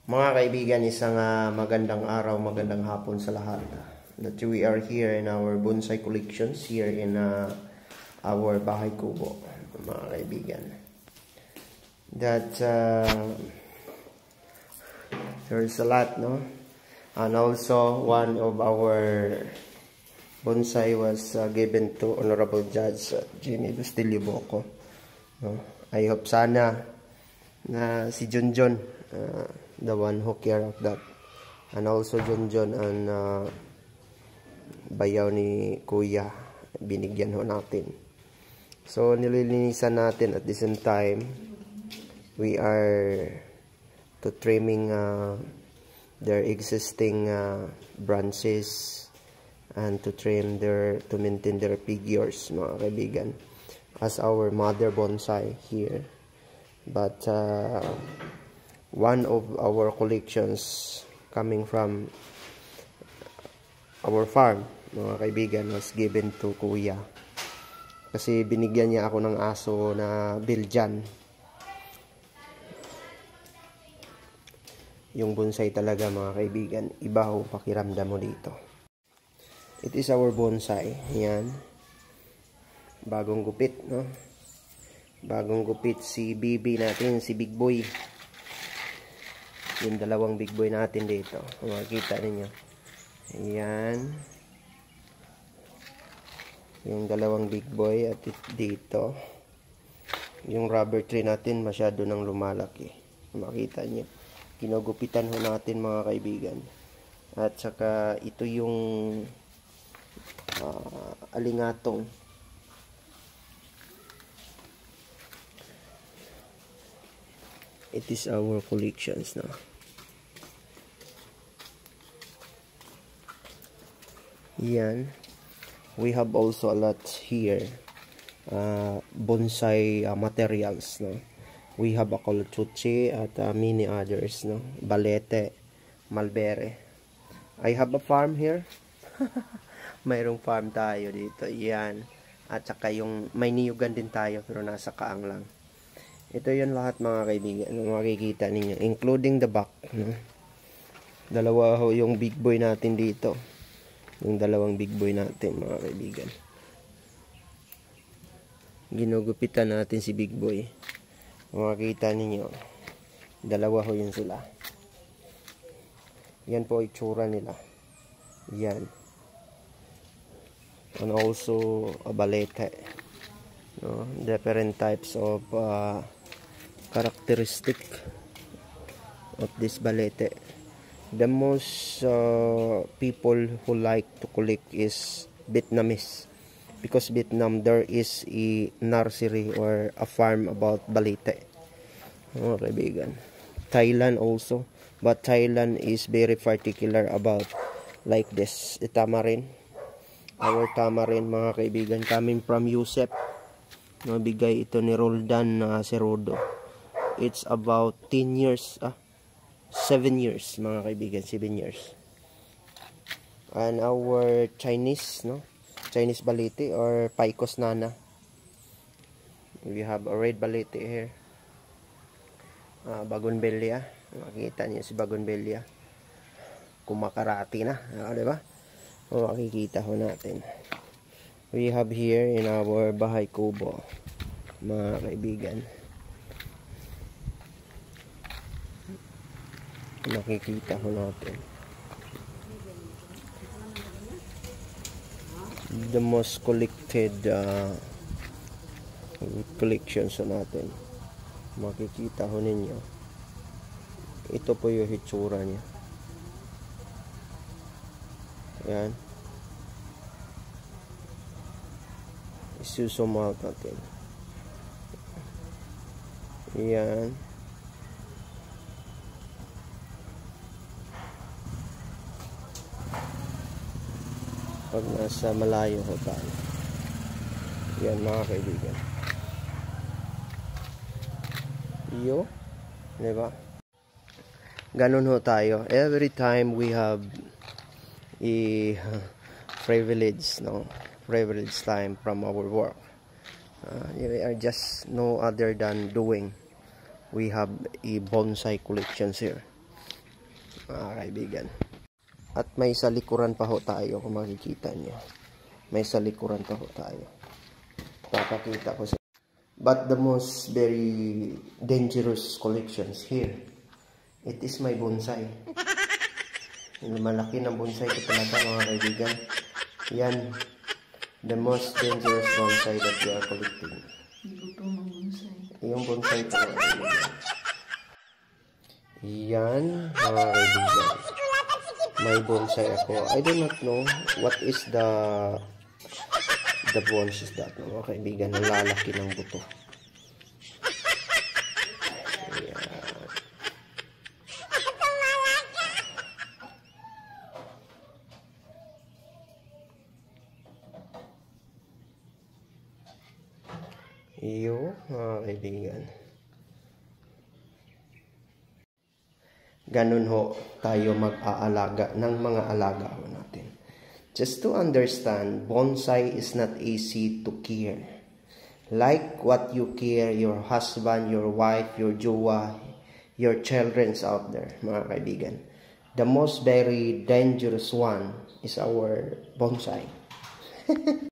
Mga kaibigan, isang magandang araw, magandang hapon sa lahat. That we are here in our bonsai collections here in our bahay kubo, mga kaibigan. That there's a lot, no? And also one of our bonsai was given to Honorable Judge Jimmy Bustilio Boco. No? I hope sana na si Junjun, the one who care of that, and also Junjun and bayaw ni Kuya, binigyan ho natin. So nililinisan natin at the same time we are to trimming their existing branches and to trim to maintain their figures, mga kaibigan, as our mother bonsai here. But one of our collections coming from our farm, mga kaibigan, was given to Kuya kasi binigyan niya ako ng aso na Belgian. Yung bonsai talaga, mga kaibigan, iba ho pakiramdam mo dito. It is our bonsai. Yan, bagong gupit, no? Bagong gupit si BB natin, si Big Boy. Yung dalawang Big Boy natin dito, makikita ninyo. Ayan, yung dalawang Big Boy. At dito yung rubber tree natin masyado nang lumalaki, makita nyo. Ginugupitan ho natin, mga kaibigan. At saka ito yung alingatong. It is our collections now. Yan. We have also a lot here. Bonsai materials, no? We have a coluchuchi at many others, no? Balete, malbere. I have a farm here. Mayroong farm tayo dito. Yan. At saka yung may niyugan din tayo pero nasa kaang lang. Ito yun lahat, mga kaibigan, makikita ninyo, including the back, no? Dalawa ho yung Big Boy natin dito. Yung dalawang Big Boy natin, mga kaibigan. Ginugupitan natin si Big Boy. Makikita ninyo, dalawa ho yun sila. Yan po itsura nila. Yan. And also a balete, no? Different types of characteristic of this balete. The most people who like to collect is Vietnamese, because Vietnam there is a nursery or a farm about balete, oh, kaibigan. Thailand also, but Thailand is very particular about like this, the tamarin. Our tamarin, mga kaibigan, coming from Yusef. Nabigay ito ni Roldan Cerudo. It's about 10 years, 7 years, mga kaibigan, 7 years. And our Chinese, no? Chinese balete or Picos nana. We have a red balete here. Bougainvillea. Makikita niyo si Bougainvillea. Kumakarati na, di ba? Makikita ho natin. We have here in our bahay kubo, mga kaibigan, makikita ho natin the most collected collections natin. Makikita ho ninyo, ito po yung hitsura niya. Yan, isusumal natin. Yan. Pag nasa malayo ho tayo. Yan, mga kaibigan. Iyo, diba? Ganun ho tayo. Every time we have a privilege, no? Privilege time from our work. We are just no other than doing. We have a bonsai collections here. mga kaibigan. At may salikuran pa ho tayo kung makikita nyo. May salikuran pa ho tayo. Papakita ko sa. But the most very dangerous collections here, it is my bonsai. Malaki ng bonsai ko talaga mga kaibigan. Yan, the most dangerous bonsai that we are collecting. Yung bonsai ko mga kaibigan. Yan mga kaibigan. May bonsai ako. I do not know what is the bones is that, mga kaibigan. Ang lalaki ng buto. Ayan. Iyo, mga kaibigan. Ganun ho tayo mag-aalaga ng mga alaga ho natin. Just to understand, bonsai is not easy to care. Like what you care your husband, your wife, your jowa, your children's out there, mga kaibigan. The most very dangerous one is our bonsai.